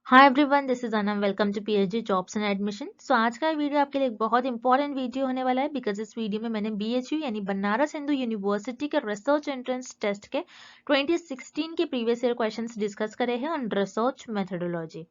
Hi everyone, this is Anam. Welcome to PhD jobs and admission. So आज का video आपके लिए एक बहुत इंपॉर्टेंट वीडियो होने वाला है बिकॉज इस वीडियो में मैंने बीएचयू यानी बनारस हिंदू यूनिवर्सिटी के रिसर्च एंट्रेंस टेस्ट के 2016 के प्रीवियस ईयर क्वेश्चंस डिस्कस करे हैं ऑन रिसर्च मेथोडोलॉजी।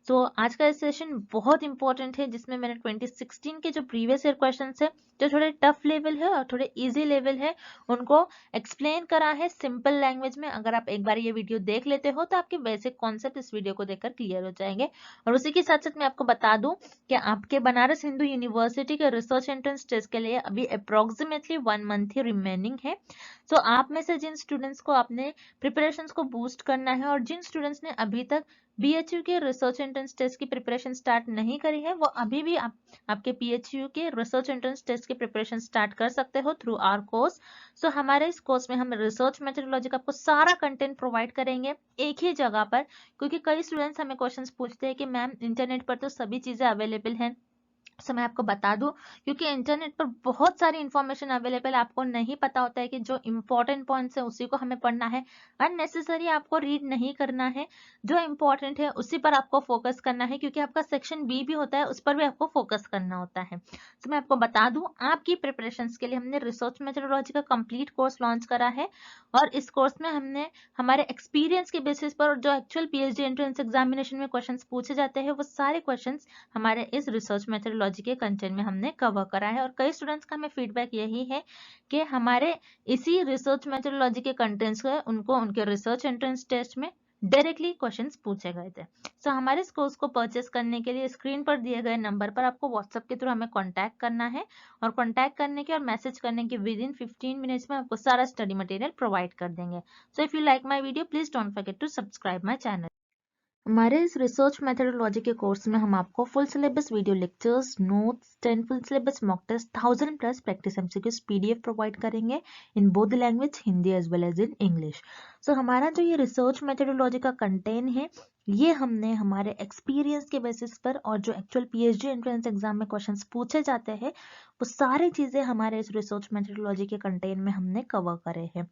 सो आज का सेशन बहुत इंपॉर्टेंट है जिसमें मैंने 2016 के जो प्रीवियस ईयर क्वेश्चंस है जो थोड़े टफ लेवल है और थोड़े इजी लेवल है उनको एक्सप्लेन करा है सिंपल लैंग्वेज में। अगर आप एक बार ये वीडियो देख लेते हो तो आपके बेसिक कॉन्सेप्ट इस वीडियो को देखकर क्लियर हो जाएंगे। और उसी के साथ साथ मैं आपको बता दूं कि आपके बनारस हिंदू यूनिवर्सिटी के रिसर्च एंट्रेंस टेस्ट के लिए अभी अप्रोक्सीमेटली 1 मंथ ही रिमेनिंग है। सो आप में से जिन स्टूडेंट्स को अपने प्रिपरेशंस को बूस्ट करना है और जिन स्टूडेंट्स ने अभी तक बीएचयू के रिसर्च एंट्रेंस टेस्ट की प्रिपरेशन स्टार्ट नहीं करी है वो अभी भी आपके पीएचयू के रिसर्च एंट्रेंस टेस्ट की प्रिपरेशन स्टार्ट कर सकते हो थ्रू आवर कोर्स। सो हमारे इस कोर्स में हम रिसर्च मेथोडोलॉजी का आपको सारा कंटेंट प्रोवाइड करेंगे एक ही जगह पर, क्योंकि कई स्टूडेंट्स हमें क्वेश्चंस पूछते हैं कि मैम इंटरनेट पर तो सभी चीजें अवेलेबल हैं। सो मैं आपको बता दूं क्योंकि इंटरनेट पर बहुत सारी इंफॉर्मेशन अवेलेबल है, आपको नहीं पता होता है कि जो इंपॉर्टेंट पॉइंट्स है उसी को हमें पढ़ना है। अननेसेसरी आपको रीड नहीं करना है, जो इंपॉर्टेंट है उसी पर आपको फोकस करना है क्योंकि आपका सेक्शन बी भी होता है उस पर भी आपको फोकस करना होता है। तो मैं आपको बता दूं आपकी प्रिपरेशंस के लिए हमने रिसर्च मेथोडोलॉजी का कंप्लीट कोर्स लॉन्च करा है और इस कोर्स में हमने हमारे एक्सपीरियंस के बेसिस पर जो एक्चुअल पीएचडी एंट्रेंस एग्जामिनेशन में क्वेश्चंस पूछे जाते हैं वो सारे क्वेश्चंस हमारे इस रिसर्च मेथोडोलॉजी के कंटेंट में हमने कवर करा है। और कई स्टूडेंट्स का हमें फीडबैक यही है कि हमारे इसी रिसर्च मेथोडोलॉजी के कंटेंट्स को उनको उनके रिसर्च एंट्रेंस टेस्ट में डायरेक्टली क्वेश्चंस पूछे गए थे। सो हमारे इस कोर्स को परचेस करने के लिए स्क्रीन पर दिए गए नंबर पर आपको व्हाट्सएप के थ्रू हमें कांटेक्ट करना है और कांटेक्ट करने के और मैसेज करने के विद इन 15 मिनट्स में आपको सारा स्टडी मटेरियल प्रोवाइड कर देंगे। So if you like my video please don't forget to subscribe my channel. हमारे इस रिसर्च मेथोडोलॉजी के कोर्स में हम आपको full syllabus video lectures, notes, 10 full syllabus mock test, 1000+ practice MCQs PDF provide करेंगे in both language Hindi as well as in English. So हमारा जो ये रिसर्च मेथोडोलॉजी का कंटेंट है ये हमने हमारे एक्सपीरियंस के बेसिस पर और जो एक्चुअल पीएचडी एंट्रेंस एग्जाम में क्वेश्चंस पूछे जाते हैं वो सारी चीजें हमारे इस रिसर्च मेथोडोलॉजी के कंटेंट में हमने कवर करे हैं।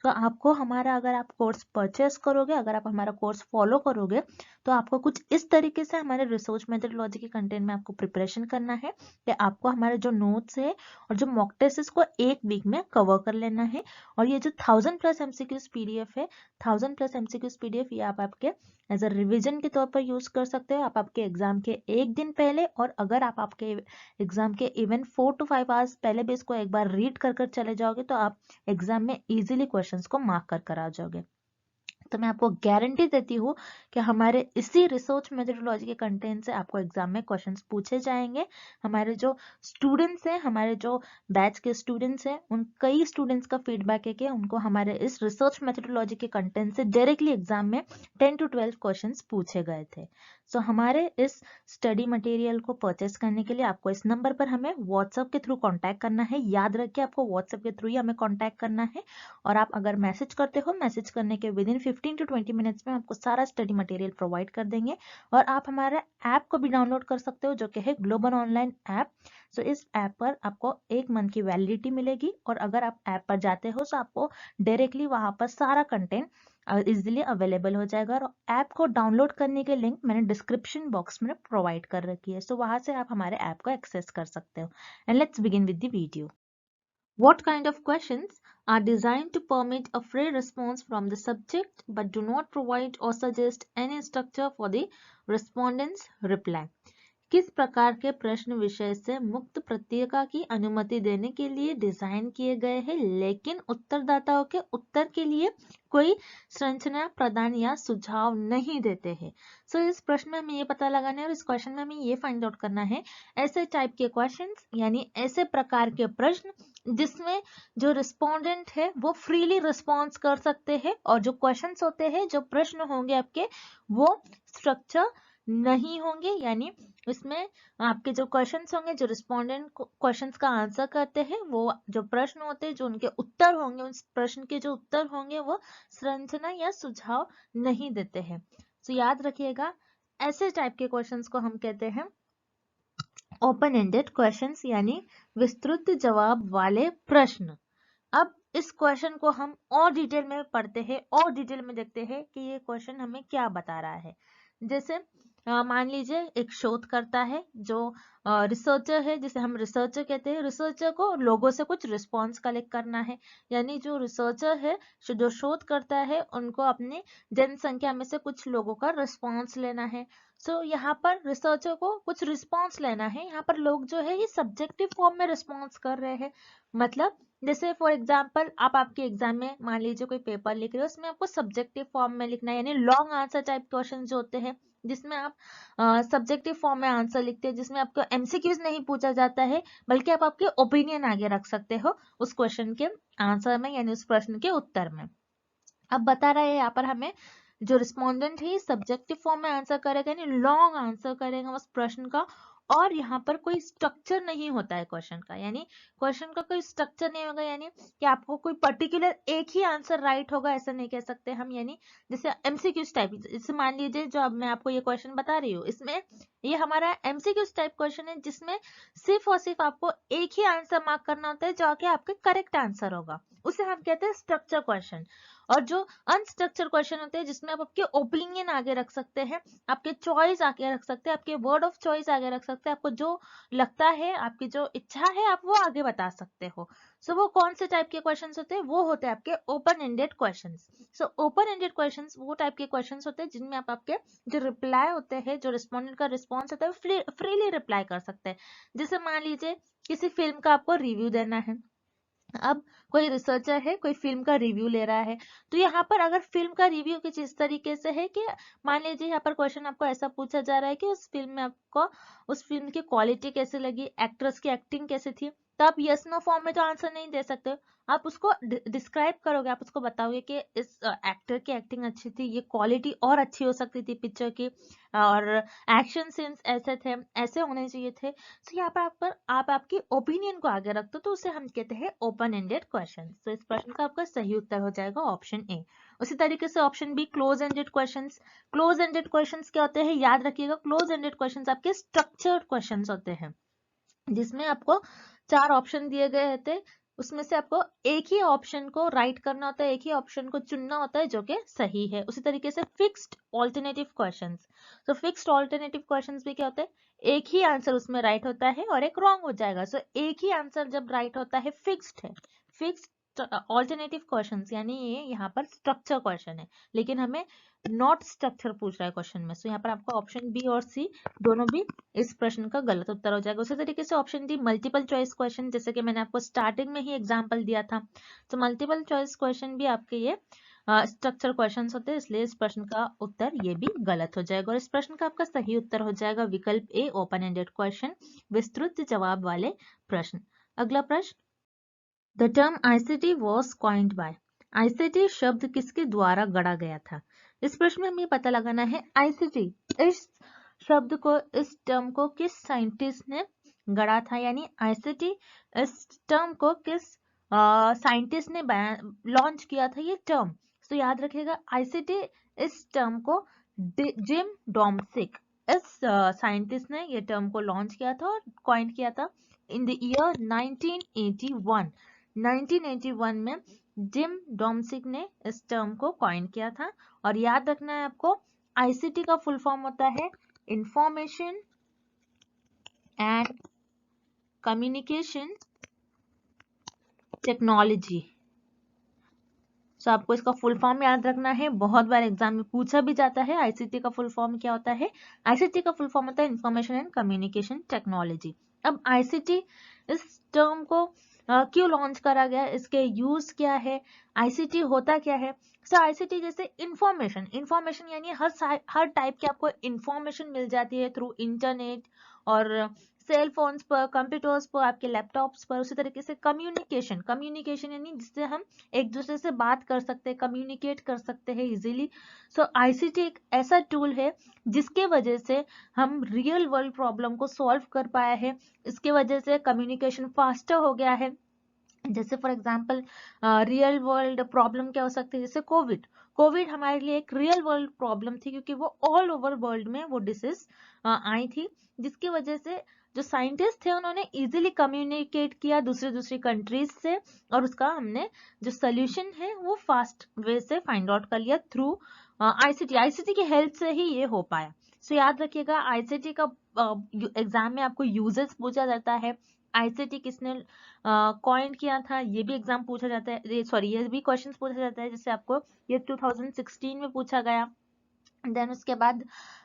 तो आपको हमारा अगर आप कोर्स परचेस करोगे, अगर आप हमारा कोर्स फॉलो करोगे तो आपको कुछ इस तरीके से हमारे रिसर्च मेथोडोलॉजी के कंटेंट में आपको प्रिपरेशन करना है कि आपको हमारे जो नोट्स है और जो मॉक टेस्ट इसको एक वीक में कवर कर लेना है। और ये जो 1000+ एमसीक्यूज पीडीएफ है, 1000+ एमसीक्यूज पीडीएफ ये आप आपके एज अ रिविजन के तौर पर यूज कर सकते हो। आप आपके एग्जाम के एक दिन पहले और अगर आप आपके एग्जाम के इवन 4 to 5 आवर्स पहले भी इसको एक बार रीड कर कर चले जाओगे तो आप एग्जाम में इजीली क्वेश्चंस को मार्क कर कर आ जाओगे। तो मैं आपको गारंटी देती हूँ कि हमारे इसी रिसर्च मेथोडोलॉजी के कंटेंट से आपको एग्जाम में क्वेश्चंस पूछे जाएंगे। हमारे जो स्टूडेंट्स हैं, हमारे जो बैच के स्टूडेंट्स हैं, उन कई स्टूडेंट्स का फीडबैक है कि उनको हमारे इस रिसर्च मेथोडोलॉजी के कंटेंट से डायरेक्टली एग्जाम में 10 to 12 क्वेश्चंस पूछे गए थे। सो हमारे इस स्टडी मटेरियल को परचेस करने के लिए आपको इस नंबर पर हमें व्हाट्सएप के थ्रू कांटेक्ट करना है। याद रखिए आपको व्हाट्सएप के थ्रू ही हमें कांटेक्ट करना है और आप अगर मैसेज करते हो, मैसेज करने के विद इन 15 to 20 मिनट्स में आपको सारा स्टडी मटेरियल प्रोवाइड कर देंगे। और आप हमारे ऐप को भी डाउनलोड कर सकते हो जो कि है ग्लोबल ऑनलाइन ऐप। सो इस ऐप पर आपको 1 मंथ की वैलिडिटी मिलेगी और अगर आप ऐप पर जाते हो तो आपको डायरेक्टली वहां पर सारा कंटेंट इजीली अवेलेबल हो जाएगा। और ऐप को डाउनलोड करने के लिंक मैंने डिस्क्रिप्शन बॉक्स में प्रोवाइड कर रखी है। सो वहां से आप हमारे ऐप को एक्सेस कर सकते हो। And let's begin with the video. What kind of questions are designed to permit a free response from the subject but do not provide or suggest any structure for the respondent's reply? किस प्रकार के प्रश्न विषय से मुक्त प्रत्येका की अनुमति देने के लिए डिजाइन किए गए हैं लेकिन उत्तरदाताओं के उत्तर के लिए कोई संरचना प्रदान या सुझाव नहीं देते हैं। सो इस प्रश्न में हमें ये पता लगाना है और इस क्वेश्चन में हमें ये फाइंड आउट करना है ऐसे टाइप के क्वेश्चंस यानी ऐसे प्रकार के प्रश्न जिसमें जो रिस्पोंडेंट है वो फ्रीली रिस्पॉन्स कर सकते हैं और जो क्वेश्चंस होते हैं, जो प्रश्न होंगे आपके, वो स्ट्रक्चर नहीं होंगे। यानी इसमें आपके जो क्वेश्चंस होंगे, जो रिस्पोंडेंट क्वेश्चंस का आंसर करते हैं, वो जो प्रश्न होते हैं, जो उनके उत्तर होंगे, उस प्रश्न के जो उत्तर होंगे वो संरचना या सुझाव नहीं देते हैं। तो याद रखिएगा ऐसे टाइप के क्वेश्चंस को हम कहते हैं ओपन एंडेड क्वेश्चंस यानी विस्तृत जवाब वाले प्रश्न। अब इस क्वेश्चन को हम और डिटेल में पढ़ते हैं और डिटेल में देखते हैं कि ये क्वेश्चन हमें क्या बता रहा है। जैसे मान लीजिए एक शोधकर्ता है जो रिसर्चर है, जिसे हम रिसर्चर कहते हैं। रिसर्चर को लोगों से कुछ रिस्पॉन्स कलेक्ट करना है, यानी जो रिसर्चर है, जो शोध करता है, उनको अपनी जनसंख्या में से कुछ लोगों का रिस्पॉन्स लेना है। सो यहाँ पर रिसर्चर को कुछ रिस्पॉन्स लेना है। यहाँ पर लोग जो है ये सब्जेक्टिव फॉर्म में रिस्पॉन्स कर रहे हैं। मतलब जैसे फॉर एग्जाम्पल आप आपके एग्जाम में मान लीजिए कोई पेपर लिख रहे हो, उसमें आपको सब्जेक्टिव फॉर्म में लिखना है, यानी लॉन्ग आंसर टाइप क्वेश्चन जो होते हैं, जिसमें आप सब्जेक्टिव फॉर्म में आंसर लिखते हैं, जिसमें आपको एमसीक्यूज नहीं पूछा जाता है, बल्कि आप आपके ओपिनियन आगे रख सकते हो उस क्वेश्चन के आंसर में, यानी उस प्रश्न के उत्तर में। अब बता रहा है यहाँ पर हमें जो रिस्पोंडेंट है सब्जेक्टिव फॉर्म में आंसर करेगा, यानी लॉन्ग आंसर करेगा उस प्रश्न का, और यहाँ पर कोई स्ट्रक्चर नहीं होता है क्वेश्चन का, यानी क्वेश्चन का कोई स्ट्रक्चर नहीं होगा, यानी कि आपको कोई पर्टिकुलर एक ही आंसर राइट होगा ऐसा नहीं कह सकते हम। यानी जैसे एमसीक्यूज टाइप, जैसे मान लीजिए जो अब मैं आपको ये क्वेश्चन बता रही हूँ, इसमें ये हमारा एमसीक्यूज टाइप क्वेश्चन है, जिसमें सिर्फ और सिर्फ आपको एक ही आंसर मार्क करना होता है जो कि आपके करेक्ट आंसर होगा, उसे हम कहते हैं स्ट्रक्चर क्वेश्चन। और जो अनस्ट्रक्चर क्वेश्चन होते हैं, जिसमें आप आपके ओपिनियन आगे रख सकते हैं, आपके चॉइस आगे रख सकते हैं, आपके वर्ड ऑफ चॉइस आगे रख सकते हैं, आपको जो लगता है, आपकी जो इच्छा है, आप वो आगे बता सकते हो। सो वो कौन से टाइप के क्वेश्चंस होते हैं? वो होते हैं आपके open ended questions. So open ended questions वो टाइप के क्वेश्चंस होते हैं जिनमें आप आपके जो रिप्लाई होते हैं, जो रिस्पोंडेंट का रिस्पॉन्स होता है, फ्रीली रिप्लाई कर सकते हैं। जैसे मान लीजिए किसी फिल्म का आपको रिव्यू देना है, अब कोई रिसर्चर है, कोई फिल्म का रिव्यू ले रहा है, तो यहाँ पर अगर फिल्म का रिव्यू कुछ इस तरीके से है कि मान लीजिए यहाँ पर क्वेश्चन आपको ऐसा पूछा जा रहा है कि उस फिल्म में आपको उस फिल्म की क्वालिटी कैसे लगी, एक्ट्रेस की एक्टिंग कैसी थी, तो आप यस नो फॉर्म में तो आंसर नहीं दे सकते, आप उसको डिस्क्राइब करोगे, आप उसको बताओगे कि इस एक्टर की एक्टिंग अच्छी थी, ये क्वालिटी और अच्छी हो सकती थी पिक्चर की, और एक्शन सीन्स ऐसे थे, ऐसे होने चाहिए थे। तो यहाँ पर आप आपकी ओपिनियन को आगे रखते हो, तो उसे हम कहते हैं ओपन एंडेड क्वेश्चन। तो इस प्रश्न का आपका सही उत्तर हो जाएगा ऑप्शन ए। उसी तरीके से option be close ended questions. Close ended questions क्या होते हैं? याद रखिएगा, क्लोज एंडेड क्वेश्चंस आपके स्ट्रक्चर्ड क्वेश्चंस होते हैं, जिसमें आपको 4 ऑप्शन दिए गए होते, उसमें से आपको एक ही ऑप्शन को राइट करना होता है, एक ही ऑप्शन को चुनना होता है जो कि सही है। उसी तरीके से फिक्स्ड ऑल्टरनेटिव क्वेश्चंस। तो फिक्स्ड ऑल्टरनेटिव क्वेश्चंस भी क्या होते हैं? एक ही आंसर उसमें राइट होता है और एक रॉन्ग हो जाएगा। सो एक ही आंसर जब राइट होता है, फिक्स्ड है। फिक्स्ड ऑल्टरनेटिव क्वेश्चंस यानी ये यहाँ पर स्ट्रक्चर क्वेश्चन है, लेकिन हमें नॉट स्ट्रक्चर पूछ रहा है क्वेश्चन में। सो यहाँ पर आपका ऑप्शन बी और सी दोनों भी इस प्रश्न का गलत उत्तर हो जाएगा। उसी तरीके से option D multiple choice question, जैसे कि मैंने आपको स्टार्टिंग में ही एग्जांपल दिया था, तो मल्टीपल चॉइस क्वेश्चन भी आपके ये स्ट्रक्चर क्वेश्चंस होते हैं, इसलिए इस प्रश्न का उत्तर ये भी गलत हो जाएगा। और इस प्रश्न का आपका सही उत्तर हो जाएगा विकल्प ए ओपन एंडेड क्वेश्चन, विस्तृत जवाब वाले प्रश्न। अगला प्रश्न, the term ICT was coined bye. ICT शब्द किसके द्वारा गढ़ा गया था? इस प्रश्न में हमें पता लगाना है आईसीटी इस शब्द को, इस टर्म को किस साइंटिस्ट ने गढ़ा था, यानी आईसीटी इस टर्म को किस साइंटिस्ट ने लॉन्च किया था ये टर्म। तो याद रखिएगा आईसीटी इस टर्म को जिम डोम्सिक इस साइंटिस्ट ने ये टर्म को लॉन्च किया था और कॉइन किया था इन द ईयर 1981। 1981 में जिम डोम्सिक ने इस टर्म को कॉइन किया था। और याद रखना है आपको, आईसीटी का फुल फॉर्म होता है इंफॉर्मेशन एंड कम्युनिकेशन टेक्नोलॉजी। सो आपको इसका फुल फॉर्म याद रखना है, बहुत बार एग्जाम में पूछा भी जाता है आईसीटी का फुल फॉर्म क्या होता है। आईसीटी का फुल फॉर्म होता है इंफॉर्मेशन एंड कम्युनिकेशन टेक्नोलॉजी। अब आईसीटी इस टर्म को क्यों लॉन्च करा गया, इसके यूज क्या है, आईसीटी होता क्या है? सो आईसीटी जैसे इंफॉर्मेशन यानी हर टाइप की आपको इंफॉर्मेशन मिल जाती है थ्रू इंटरनेट और सेल फोन्स पर, कंप्यूटर्स पर, आपके लैपटॉप्स पर। उसी तरीके से कम्युनिकेशन यानी जिससे हम एक दूसरे से बात कर सकते हैं, कम्युनिकेट कर सकते हैं इजीली। सो आईसीटी एक ऐसा टूल है जिसके वजह से हम रियल वर्ल्ड प्रॉब्लम को सॉल्व कर पाया है, इसके वजह से कम्युनिकेशन फास्टर हो गया है। जैसे for example real world problem क्या हो सकती है, जैसे कोविड हमारे लिए एक रियल वर्ल्ड प्रॉब्लम थी, क्योंकि वो ऑल ओवर वर्ल्ड में वो डिसीज आई थी, जिसकी वजह से जो साइंटिस्ट थे उन्होंने इजीली कम्युनिकेट किया दूसरी कंट्रीज से, और उसका हमने जो सोल्यूशन है वो फास्ट वे से फाइंड आउट कर लिया थ्रू आईसीटी की हेल्प से ही ये हो पाया। सो याद रखिएगा आईसीटी का एग्जाम में आपको यूजेस पूछा जाता है, आईसीटी किसने कॉइन किया था ये भी एग्जाम पूछा जाता है, सॉरी ये भी क्वेश्चन पूछा जाता है, जिससे आपको ये 2016 में पूछा गया। देन उसके बाद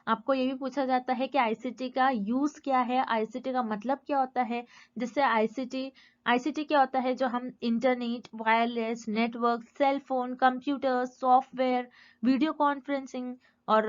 आपको ये भी पूछा जाता है कि आईसीटी का यूज क्या है, आईसीटी का मतलब क्या होता है, जिससे आईसीटी क्या होता है, जो हम internet, wireless network, cell phone, computer, software, video conferencing और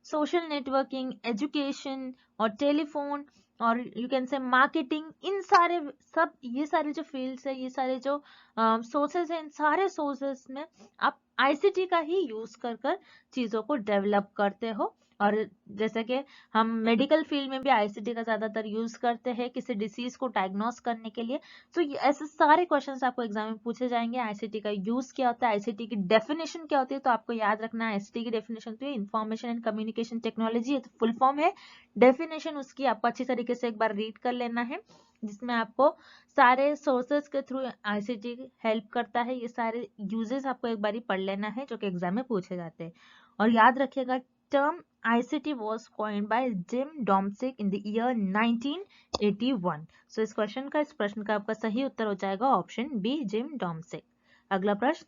सोशल नेटवर्किंग, एजुकेशन और टेलीफोन और यू कैन से मार्केटिंग, इन सारे सब ये सारे जो फील्ड्स है, ये सारे जो सोर्सेज है, इन सारे सोर्सेज में आप आईसीटी का ही यूज कर चीजों को डेवलप करते हो। और जैसे कि हम मेडिकल फील्ड में भी आईसीटी का ज्यादातर यूज करते हैं किसी डिसीज को डायग्नोस करने के लिए। तो ऐसे सारे क्वेश्चंस आपको एग्जाम में पूछे जाएंगे। आईसीटी का यूज क्या होता है, आईसीटी की डेफिनेशन क्या होती है, तो आपको याद रखना है आईसीटी की डेफिनेशन तो इंफॉर्मेशन एंड कम्युनिकेशन टेक्नोलॉजी, तो फुल फॉर्म है। डेफिनेशन उसकी आपको अच्छी तरीके से एक बार रीड कर लेना है, जिसमें आपको सारे सोर्सेज के थ्रू आईसीटी हेल्प करता है, ये सारे यूजेस आपको एक बार पढ़ लेना है जो कि एग्जाम में पूछे जाते हैं। और याद रखिएगा term ICT was coined by Jim Domsic in the year 1981। So इस क्वेश्चन का, इस प्रश्न का आपका सही उत्तर हो जाएगा ऑप्शन बी, जिम डोम्सिक। अगला प्रश्न,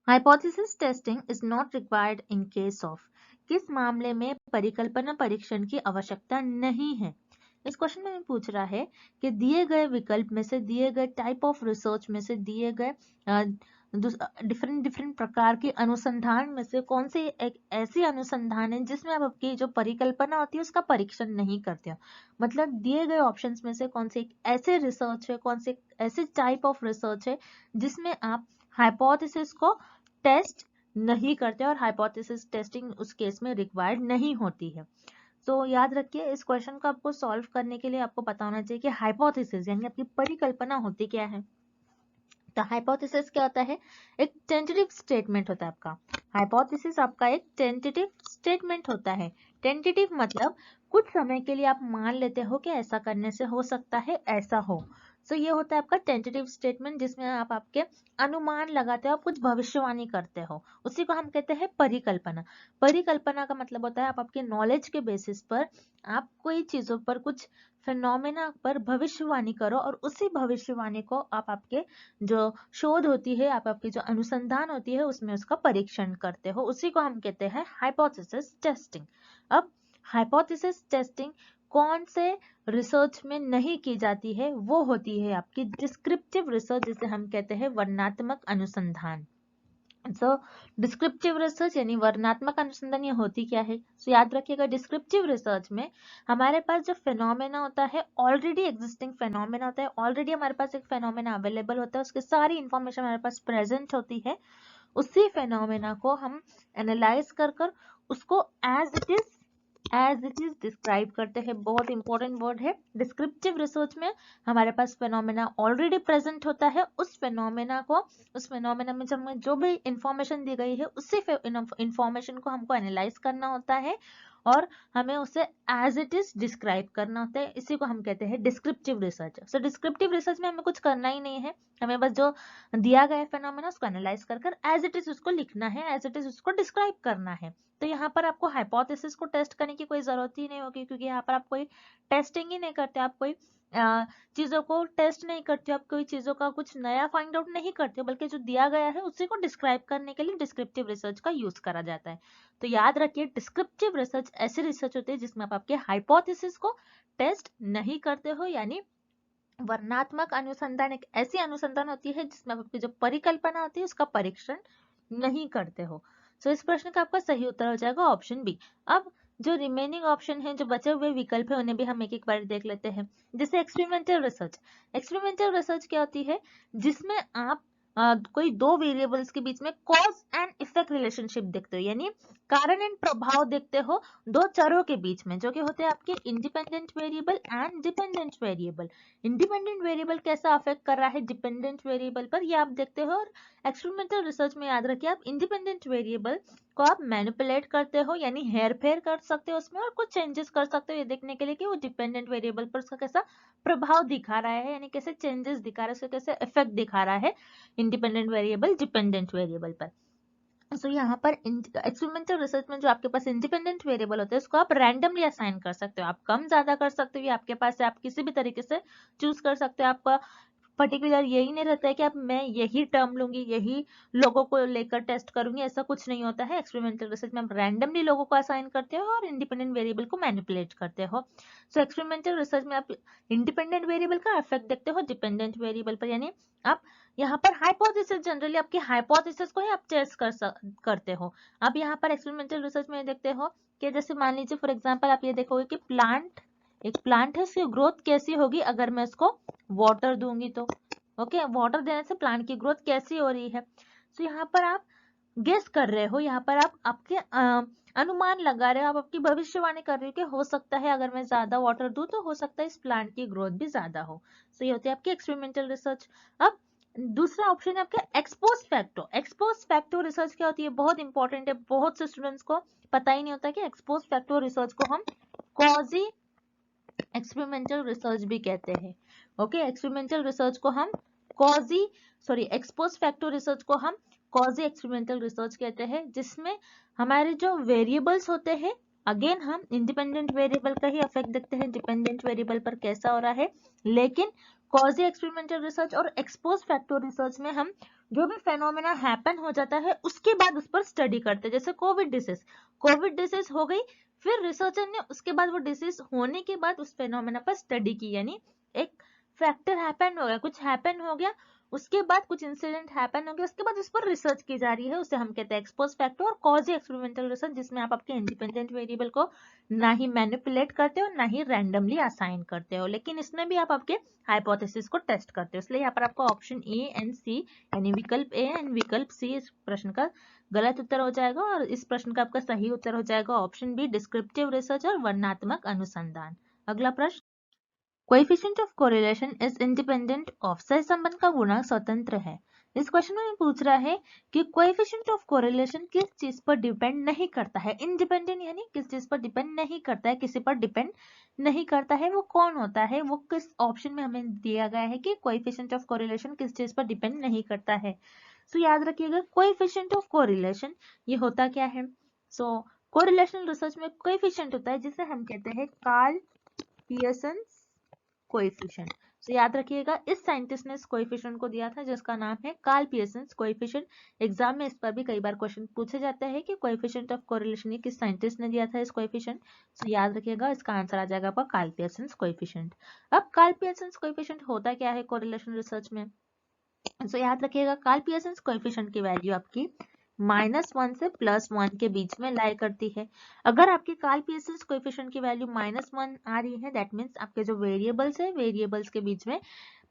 hypothesis testing is not required in case of, किस मामले में परिकल्पना परीक्षण की आवश्यकता नहीं है। इस क्वेश्चन में पूछ रहा है कि दिए गए विकल्प में से, दिए गए टाइप ऑफ रिसर्च में से, दिए गए डिफरेंट प्रकार के अनुसंधान में से कौन से एक ऐसी अनुसंधान है जिसमें आप आपकी जो परिकल्पना होती है उसका परीक्षण नहीं करते हो। मतलब दिए गए ऑप्शंस में से कौन से एक ऐसे रिसर्च है, कौन से ऐसे टाइप ऑफ रिसर्च है जिसमें आप हाइपोथेसिस को टेस्ट नहीं करते और हाइपोथेसिस टेस्टिंग उस केस में रिक्वायर्ड नहीं होती है। तो याद रखिए इस क्वेश्चन को आपको सॉल्व करने के लिए आपको पता होना चाहिए कि हाइपोथेसिस यानी आपकी परिकल्पना होती क्या है। तो हाइपोथेसिस क्या होता है, एक टेंटेटिव स्टेटमेंट होता है आपका। हाइपोथेसिस आपका एक टेंटेटिव स्टेटमेंट होता है। टेंटेटिव मतलब कुछ समय के लिए आप मान लेते हो कि ऐसा करने से हो सकता है ऐसा हो। सो ये होता है आपका टेंटेटिव स्टेटमेंट, जिसमें आप आपके अनुमान लगाते हो, आप कुछ भविष्यवाणी करते हो, उसी को हम कहते हैं परिकल्पना। परिकल्पना का मतलब होता है आप आपके नॉलेज के बेसिस पर आप कोई चीजों पर, कुछ फिनोमेना पर भविष्यवाणी करो और उसी भविष्यवाणी को आप आपके जो शोध होती है, आप आपकी जो अनुसंधान होती है उसमें उसका परीक्षण करते हो, उसी को हम कहते हैं हाइपोथेसिस टेस्टिंग। अब हाइपोथेसिस टेस्टिंग कौन से रिसर्च में नहीं की जाती है, वो होती है आपकी डिस्क्रिप्टिव रिसर्च, जिसे हम कहते हैं वर्णनात्मक अनुसंधान। सो डिस्क्रिप्टिव रिसर्च यानी वर्णनात्मक अनुसंधान ये होती क्या है। सो याद रखिएगा डिस्क्रिप्टिव रिसर्च में हमारे पास जो फेनोमेना होता है, ऑलरेडी एग्जिस्टिंग फेनोमेना होता है, ऑलरेडी हमारे पास एक फेनोमेना अवेलेबल होता है, उसकी सारी इंफॉर्मेशन हमारे पास प्रेजेंट होती है। उसी फेनोमेना को हम एनालाइज कर उसको एज इट इज डिस्क्राइब करते हैं। बहुत इंपॉर्टेंट वर्ड है। डिस्क्रिप्टिव रिसर्च में हमारे पास फेनोमेना ऑलरेडी प्रेजेंट होता है, उस फेनोमेना में हमें जो भी इंफॉर्मेशन दी गई है उसी इंफॉर्मेशन को हमको एनालाइज करना होता है और हमें उसे एज इट इज डिस्क्राइब करना होता है। इसी को हम कहते हैं डिस्क्रिप्टिव रिसर्च। सो डिस्क्रिप्टिव रिसर्च में हमें कुछ करना ही नहीं है, हमें बस जो दिया गया है फेनोमेना उसको एनालाइज कर एज इट इज उसको लिखना है, एज इट इज उसको डिस्क्राइब करना है। तो यहाँ पर आपको हाइपोथेसिस को टेस्ट करने की कोई जरूरत ही नहीं होगी, क्योंकि यहाँ पर आप कोई टेस्टिंग ही नहीं करते, आप कोई चीजों को टेस्ट नहीं करते, आप कोई चीजों का कुछ नया फाइंड आउट नहीं करते, बल्कि जो दिया गया है उसी को डिस्क्राइब करने के लिए डिस्क्रिप्टिव रिसर्च का यूज करा जाता है। तो याद रखिए डिस्क्रिप्टिव रिसर्च ऐसी रिसर्च होती है जिसमें आप आपके हाइपोथेसिस को टेस्ट नहीं करते हो, यानी वर्णनात्मक अनुसंधान एक ऐसी अनुसंधान होती है जिसमें आपकी जो परिकल्पना होती है उसका परीक्षण नहीं करते हो। सो इस प्रश्न का आपका सही उत्तर हो जाएगा ऑप्शन बी। अब जो रिमेनिंग ऑप्शन है, जो बचे हुए विकल्प है, उन्हें भी हम एक एक बार देख लेते हैं। जैसे एक्सपेरिमेंटल रिसर्च। एक्सपेरिमेंटल रिसर्च क्या होती है, जिसमें आप कोई दो वेरिएबल्स के बीच में कॉज एंड इफेक्ट रिलेशनशिप देखते हो, यानी कारण एंड प्रभाव देखते हो दो चरों के बीच में, जो कि होते हैं आपके independent variable and dependent variable. Independent variable कैसा अफेक्ट कर रहा है डिपेंडेंट वेरिएबल पर, ये आप देखते हो। और एक्सपेरिमेंटल रिसर्च में याद रखिए आप इंडिपेंडेंट वेरिएबल को आप मैनिपुलेट करते हो, यानी हेर फेर कर सकते हो उसमें और कुछ चेंजेस कर सकते हो, ये देखने के लिए कि वो डिपेंडेंट वेरिएबल पर उसका कैसा प्रभाव दिखा रहा है, यानी कैसे चेंजेस दिखा रहा है, उसका कैसे इफेक्ट दिखा रहा है इंडिपेंडेंट वेरिएबल डिपेंडेंट वेरिएबल पर। सो यहाँ पर एक्सपेरिमेंटल रिसर्च में जो आपके पास इंडिपेंडेंट वेरिएबल होते हैं उसको आप रैंडमली असाइन कर सकते हो, आप कम ज्यादा कर सकते हो, ये आपके पास है, आप किसी भी तरीके से चूज कर सकते हो। आपका पर्टिकुलर यही नहीं रहता है कि अब मैं यही टर्म लूंगी, यही लोगों को लेकर टेस्ट करूंगी, ऐसा कुछ नहीं होता है। एक्सपेरिमेंटल रिसर्च में आप रैंडमली लोगों को असाइन करते हो और इंडिपेंडेंट वेरिएबल को मैनिपुलेट करते हो। सो एक्सपेरिमेंटल रिसर्च में आप इंडिपेंडेंट वेरिएबल का इफेक्ट देखते हो डिपेंडेंट वेरिएबल पर, यानी आप यहाँ पर हाइपोथेसिस, जनरली आपकी हाइपोथेसिस को ही आप टेस्ट करते हो। आप यहाँ पर एक्सपेरिमेंटल रिसर्च में देखते हो कि जैसे मान लीजिए फॉर एग्जांपल आप ये देखोगे कि एक प्लांट है, उसकी ग्रोथ कैसी होगी अगर मैं इसको वाटर दूंगी तो। ओके, वाटर देने से प्लांट की ग्रोथ कैसी हो रही है। तो यहाँ पर आप गेस कर रहे हो, यहाँ पर आप आपके अनुमान लगा रहे हो, आप आपकी भविष्यवाणी कर रहे हो कि हो सकता है अगर मैं ज्यादा वाटर दूं तो हो सकता है इस प्लांट की ग्रोथ भी ज्यादा हो। सो ये होती है आपकी एक्सपेरिमेंटल रिसर्च। अब दूसरा ऑप्शन है आपका expose facto. Expose facto research क्या होती है, बहुत इंपॉर्टेंट है, बहुत से स्टूडेंट्स को पता ही नहीं होता कि एक्सपोज फैक्टो रिसर्च को हम कॉजी एक्सपेरिमेंटल रिसर्च भी कहते हैं। ओके, एक्सपेरिमेंटल रिसर्च को हम एक्सपोज फैक्टो रिसर्च को हम कॉजी एक्सपेरिमेंटल रिसर्च कहते हैं, जिसमें हमारे जो वेरिएबल्स होते हैं, अगेन हम इंडिपेंडेंट वेरिएबल का ही इफेक्ट देखते हैं डिपेंडेंट वेरिएबल पर कैसा हो रहा है। लेकिन कॉजी एक्सपेरिमेंटल रिसर्च और एक्सपोज फैक्टो रिसर्च में हम जो भी फेनोमेना हैपन हो जाता है उसके बाद उस पर स्टडी करते हैं। जैसे कोविड डिसीज हो गई, फिर रिसर्चर ने उसके बाद वो डिसीज होने के बाद उस फेनोमेना पर स्टडी की, यानी एक फैक्टर हैपन हो गया, कुछ हैपन हो गया, उसके बाद कुछ इंसिडेंट हैपन हो गया, उसके बाद उस पर रिसर्च की जा रही है, उसे हम कहते हैं एक्सपोज फैक्टर और कॉजी एक्सपेरिमेंटल रिसर्च, जिसमें आप आपके इंडिपेंडेंट वेरिएबल को ना ही मैनिपुलेट करते हो ना ही रैंडमली असाइन करते हो, लेकिन इसमें भी आप आपके हाइपोथेसिस को टेस्ट करते हो। इसलिए यहाँ पर आपका ऑप्शन ए एंड सी, यानी विकल्प ए एंड विकल्प सी इस प्रश्न का गलत उत्तर हो जाएगा, और इस प्रश्न का आपका सही उत्तर हो जाएगा ऑप्शन बी, डिस्क्रिप्टिव रिसर्च और वर्णनात्मक अनुसंधान। अगला प्रश्न, coefficient of correlation is independent of, सहसंबंध का गुणांक स्वतंत्र है। इस क्वेश्चन में पूछ रहा है कि कोएफिशिएंट ऑफ कोरिलेशन किस चीज पर डिपेंड नहीं करता है। इंडिपेंडेंट यानी किस चीज पर डिपेंड नहीं करता है, किसी पर डिपेंड नहीं करता है, वो कौन होता है, वो किस ऑप्शन में हमें दिया गया है कि कोएफिशिएंट ऑफ कोरिलेशन किस चीज पर डिपेंड नहीं करता है। सो याद रखिएगा कोएफिशिएंट ऑफ कोरिलेशन ये होता क्या है। सो कोरिलेशनल रिसर्च में कोएफिशिएंट होता है जिसे हम कहते हैं कार्ल पियर्सन कोएफिशिएंट। तो याद रखिएगा इस साइंटिस्ट ने इस कोएफिशिएंट को दिया था जिसका नाम है कार्ल पियर्सन कोएफिशिएंट। एग्जाम में इस पर भी कई बार क्वेश्चन पूछे जाते हैं कि कोएफिशिएंट ऑफ कोरिलेशन ये किस साइंटिस्ट ने दिया था इस कोएफिशिएंट। तो याद रखिएगा इसका आंसर आ जाएगा आपका कार्ल पियर्सन कोएफिशिएंट। अब कार्ल पियर्सन कोएफिशिएंट होता क्या है कोरिलेशन रिसर्च में। तो याद रखिएगा कार्ल पियर्सन कोएफिशिएंट की वैल्यू आपकी -1 से +1 के बीच में लाई करती है। अगर आपके कार्ल पियर्सन कोएफिशिएंट की वैल्यू -1 आ रही है, दैट मीन्स आपके जो वेरिएबल्स है वेरिएबल्स के बीच में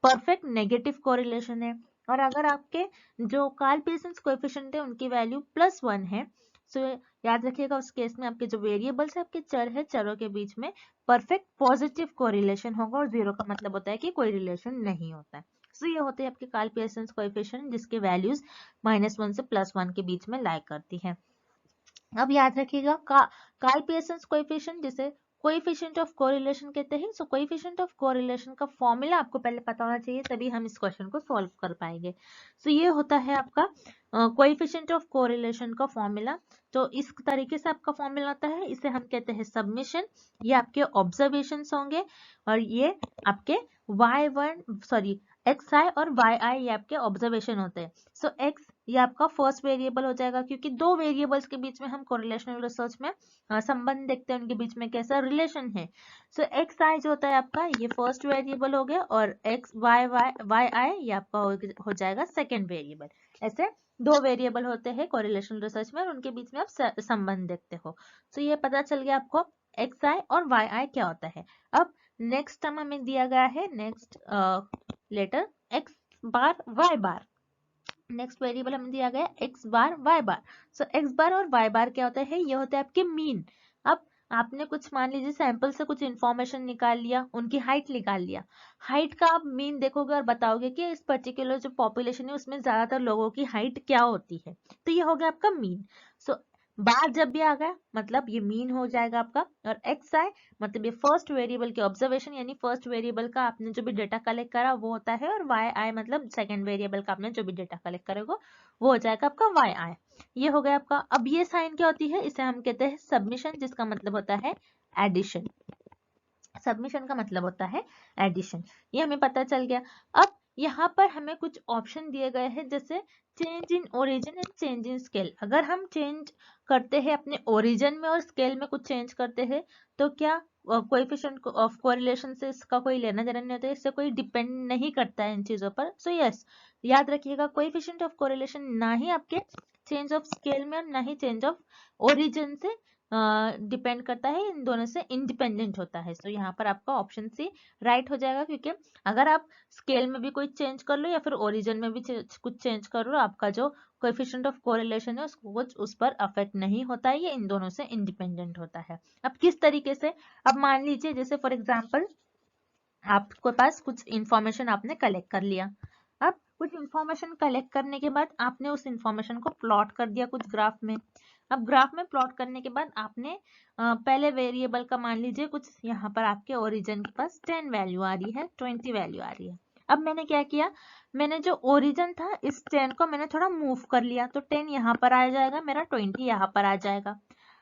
परफेक्ट नेगेटिव कोरिलेशन है। और अगर आपके जो कार्ल पियर्सन कोएफिशिएंट है उनकी वैल्यू +1 है, सो याद रखिएगा उस केस में आपके जो वेरिएबल्स है आपके चर है, चरों के बीच में परफेक्ट पॉजिटिव कोरिलेशन होगा, और 0 का मतलब होता है कि कोई रिलेशन नहीं होता है। सो ये होते हैं आपके कार्ल पियर्सन कोएफिशिएंट जिसके वैल्यूज -1 से +1 के बीच में लाई करती है। अब याद रखिएगा कार्ल पियर्सन कोएफिशिएंट जिसे कोएफिशिएंट ऑफ कोरिलेशन कहते हैं। सो कोएफिशिएंट ऑफ कोरिलेशन का फॉर्मूला आपको पहले पता होना चाहिए, तभी हम इस क्वेश्चन को सॉल्व कर पाएंगे। सो ये होता है आपका कोएफिशिएंट ऑफ कोरिलेशन का फॉर्मूला। तो इस तरीके से आपका फॉर्मूला होता है, इसे हम कहते हैं सबमिशन। ये आपके ऑब्जर्वेशंस होंगे और ये आपके xi और yi ये आपके ऑब्जर्वेशन होते हैं। सो x ये आपका फर्स्ट वेरिएबल हो जाएगा, क्योंकि दो वेरिएबल्स के बीच में हम कोरिलेशनल रिसर्च में संबंध देखते हैं, उनके बीच में कैसा रिलेशन है। सो xi जो होता है आपका ये फर्स्ट वेरिएबल हो गया, और yi ये आपका हो जाएगा सेकेंड वेरिएबल। ऐसे दो वेरिएबल होते हैं कोरिलेशनल रिसर्च में और उनके बीच में आप संबंध देखते हो। सो ये पता चल गया आपको xi और yi क्या होता है। अब नेक्स्ट टर्म हमें दिया गया है, नेक्स्ट लेटर x बार y बार, नेक्स्ट वेरिएबल हमें दिया गया x बार y बार। सो x बार और y बार क्या होता है, ये होता है आपके मीन। अब आपने कुछ मान लीजिए सैंपल से कुछ इंफॉर्मेशन निकाल लिया, उनकी हाइट निकाल लिया, हाइट का आप मीन देखोगे और बताओगे कि इस पर्टिकुलर जो पॉपुलेशन है उसमें ज्यादातर लोगों की हाइट क्या होती है, तो ये हो गया आपका मीन। सो बार जब भी आ गया मतलब ये मीन हो जाएगा आपका, और एक्स आई मतलब ये फर्स्ट वेरिएबल के ऑब्जर्वेशन, यानी फर्स्ट वेरिएबल का आपने जो भी डेटा कलेक्ट करा वो होता है, और वाई आई मतलब सेकंड वेरिएबल का आपने जो भी डेटा कलेक्ट करेगा वो हो जाएगा आपका yi। ये हो गया आपका। अब ये साइन क्या होती है, इसे हम कहते हैं सबमिशन, जिसका मतलब होता है एडिशन। सबमिशन का मतलब होता है एडिशन, ये हमें पता चल गया। अब यहाँ पर हमें कुछ ऑप्शन दिए गए हैं, जैसे change in origin and change in scale. अगर हम चेंज करते हैं अपने ओरिजिन में और स्केल में कुछ चेंज करते हैं, तो क्या कोएफिशिएंट ऑफ कोरिलेशन से इसका कोई लेना देना नहीं होता है, इससे कोई डिपेंड नहीं करता है इन चीजों पर। सो यस, याद रखिएगा, कोएफिशिएंट ऑफ कोरिलेशन ना ही आपके चेंज ऑफ स्केल में और ना ही चेंज ऑफ ओरिजिन से डिपेंड करता है, इन दोनों से इंडिपेंडेंट होता है। तो यहाँ पर आपका ऑप्शन सी राइट हो जाएगा, क्योंकि अगर आप स्केल में भी कोई चेंज कर लो या फिर ओरिजिन में भी कुछ चेंज कर लो, आपका जो कोएफिशिएंट ऑफ कोरिलेशन है उसको कुछ उस पर अफेक्ट नहीं होता है, ये इन दोनों से इंडिपेंडेंट होता है। अब किस तरीके से, अब मान लीजिए जैसे फॉर एग्जाम्पल आपके पास कुछ इंफॉर्मेशन आपने कलेक्ट कर लिया। अब कुछ इंफॉर्मेशन कलेक्ट करने के बाद आपने उस इंफॉर्मेशन को प्लॉट कर दिया कुछ ग्राफ में। अब ग्राफ में प्लॉट करने के बाद आपने पहले वेरिएबल का मान लीजिए कुछ, यहाँ पर आपके ओरिजिन के पास 10 वैल्यू आ रही है, 20 वैल्यू आ रही है। अब मैंने क्या किया, मैंने जो ओरिजिन था इस 10 को मैंने थोड़ा मूव कर लिया, तो 10 यहाँ पर आ जाएगा मेरा, 20 यहाँ पर आ जाएगा।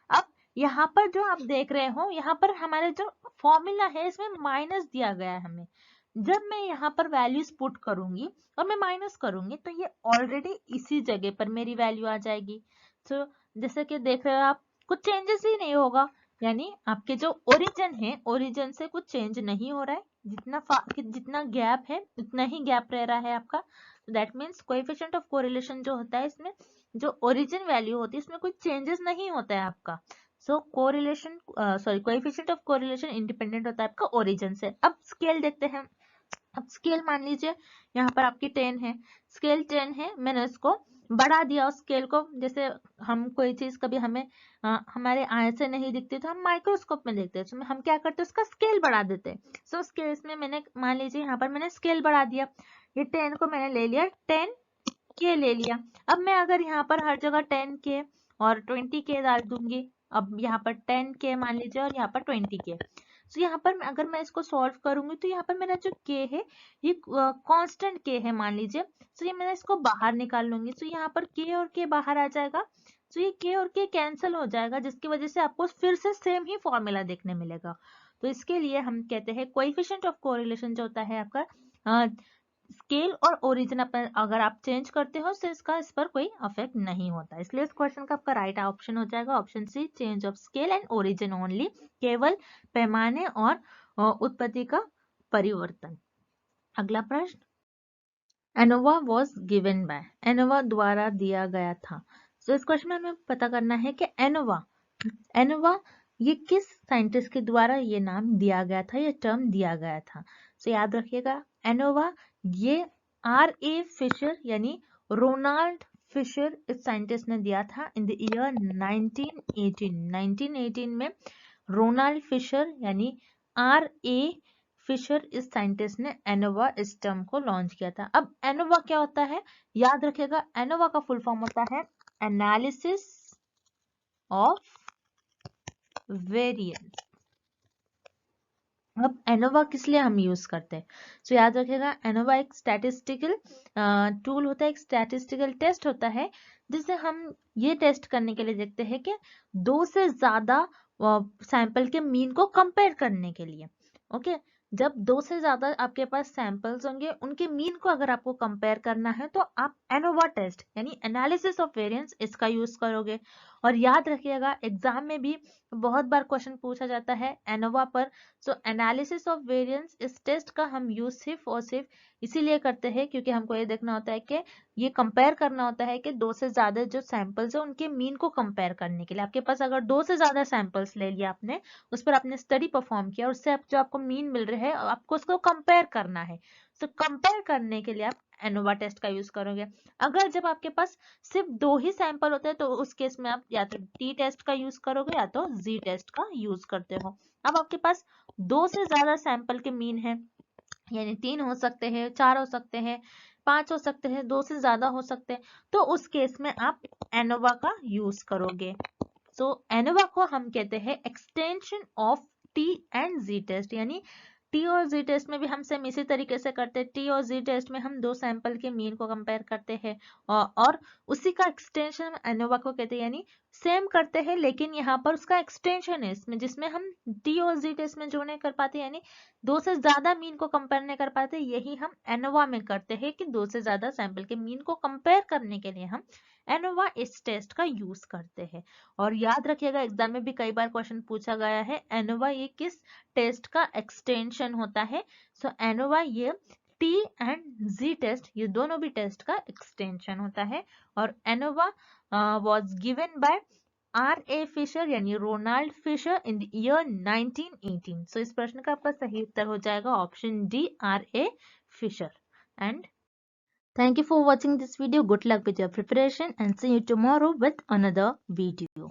अब यहाँ पर जो आप देख रहे हो, यहाँ पर हमारे जो फॉर्मूला है इसमें माइनस दिया गया है हमें। जब मैं यहाँ पर वैल्यूज पुट करूंगी और मैं माइनस करूंगी, तो ये ऑलरेडी इसी जगह पर मेरी वैल्यू आ जाएगी। तो जैसे कि देख रहे हो आप, कुछ चेंजेस ही नहीं होगा, यानी आपके जो ओरिजिन है, ओरिजिन से कुछ चेंज नहीं हो रहा है, जितना गैप है उतना ही गैप रह रहा है आपका। That means coefficient of correlation जो होता है इसमें, जो ओरिजिन वैल्यू होती है इसमें कोई चेंजेस नहीं होता है आपका। So correlation coefficient of correlation independent होता है आपका ओरिजिन से। अब स्केल देखते हैं। अब स्केल मान लीजिए यहाँ पर आपकी 10 है, स्केल 10 है, मैंने इसको बढ़ा दिया उस स्केल को। जैसे हम कोई चीज कभी हमें हमारे आय से नहीं दिखती तो हम माइक्रोस्कोप में देखते हैं, तो हम क्या करते हैं, उसका स्केल बढ़ा देते हैं। सो स्केल में मैंने मान लीजिए यहाँ पर मैंने स्केल बढ़ा दिया, ये 10 को मैंने ले लिया 10 के ले लिया। अब मैं अगर यहाँ पर हर जगह 10 के और 20 के डाल दूंगी, अब यहाँ पर 10 के मान लीजिए और यहाँ पर 20 के, तो यहाँ पर अगर मैं इसको सॉल्व करूंगी तो यहाँ पर मेरा जो k है ये कांस्टेंट k है मान लीजिए। तो ये मैं इसको बाहर निकाल लूंगी, तो यहाँ पर k और k बाहर आ जाएगा, तो ये k और k कैंसिल हो जाएगा, जिसकी वजह से आपको फिर से सेम ही फॉर्मूला देखने मिलेगा। तो इसके लिए हम कहते हैं कोएफिशिएंट ऑफ कोरिलेशन जो होता है आपका, स्केल और ओरिजिन अगर आप चेंज करते हो तो इसका इस पर कोई अफेक्ट नहीं होता। इसलिए इस क्वेश्चन का आपका राइट ऑप्शन हो जाएगा option C, change of scale and origin only, केवल पैमाने और उत्पत्ति का परिवर्तन। अगला प्रश्न, ANOVA was given by, ANOVA द्वारा दिया गया था। तो इस क्वेश्चन में हमें पता करना है कि एनोवा ये किस साइंटिस्ट के द्वारा ये नाम दिया गया था, ये टर्म दिया गया था। तो याद रखिएगा, एनोवा ये R.A. फिशर यानी रोनाल्ड फिशर इस साइंटिस्ट ने दिया था इन द ईयर 1918 में रोनाल्ड फिशर यानी R.A. फिशर इस साइंटिस्ट ने एनोवा इस टर्म को लॉन्च किया था। अब एनोवा क्या होता है, याद रखिएगा, एनोवा का फुल फॉर्म होता है एनालिसिस ऑफ वेरिएंस। अब एनोवा किस लिए हम यूज करते हैं, तो याद रखिएगा, एनोवा एक स्टैटिस्टिकल टूल होता है, एक स्टैटिस्टिकल टेस्ट होता है, जिसे हम ये टेस्ट करने के लिए देखते हैं कि 2 से ज्यादा सैंपल के मीन को कंपेयर करने के लिए। ओके, जब 2 से ज्यादा आपके पास सैंपल्स होंगे, उनके मीन को अगर आपको कंपेयर करना है तो आप एनोवा टेस्ट यानी एनालिसिस ऑफ वेरिएंस इसका यूज करोगे। और याद रखिएगा, एग्जाम में भी बहुत बार क्वेश्चन पूछा जाता है एनोवा पर। सो एनालिसिस ऑफ वेरिएंस इस टेस्ट का हम यूज सिर्फ और सिर्फ इसीलिए करते हैं क्योंकि हमको ये देखना होता है कि ये कंपेयर करना होता है कि 2 से ज्यादा जो सैंपल्स है उनके मीन को कंपेयर करने के लिए। आपके पास अगर 2 से ज्यादा सैंपल्स ले लिया आपने, उस पर आपने स्टडी परफॉर्म किया, उससे जो आपको मीन मिल रहे हैं आपको उसको कंपेयर करना है। तो कंपेयर करने के लिए आप एनोवा टेस्ट का यूज करोगे। अगर जब आपके पास सिर्फ 2 ही सैंपल होते हैं तो उस केस में आप या तो टी टेस्ट का यूज करोगे या तो जी टेस्ट का यूज करते हो। अब आपके पास 2 से ज्यादा सैंपल के मीन है, यानी 3 हो सकते हैं, 4 हो सकते हैं, 5 हो सकते हैं, 2 से ज्यादा हो सकते हैं, तो उस केस में आप एनोवा का यूज करोगे। सो एनोवा को हम कहते हैं extension of T and ji test, यानी टी और जी टेस्ट में भी हम सेम इसी तरीके से करते हैं। टी और जी टेस्ट में हम 2 सैंपल के मीन को कंपेयर करते हैं और उसी का एक्सटेंशन हम एनोवा को कहते हैं, यानी सेम करते हैं लेकिन यहाँ पर उसका एक्सटेंशन है इसमें, जिसमें हम टी और जी टेस्ट में जो नहीं कर पाते, यानी 2 से ज्यादा मीन को कंपेयर नहीं कर पाते, यही हम एनोवा में करते हैं कि 2 से ज्यादा सैंपल के मीन को कंपेयर करने के लिए हम एनोवा इस टेस्ट का यूज करते हैं। और याद रखिएगा एग्जाम में भी कई बार क्वेश्चन पूछा गया है, एनोवा ये किस टेस्ट का एक्सटेंशन होता है। सो एनोवा ये टी एंड जी टेस्ट, ये दोनों भी टेस्ट का एक्सटेंशन होता है। और ANOVA was given by R.A. Fisher यानी Ronald Fisher in the year 1918। So इस प्रश्न का आपका सही उत्तर हो जाएगा option D, R.A. Fisher. And thank you for watching this video. Good luck with your preparation and see you tomorrow with another video.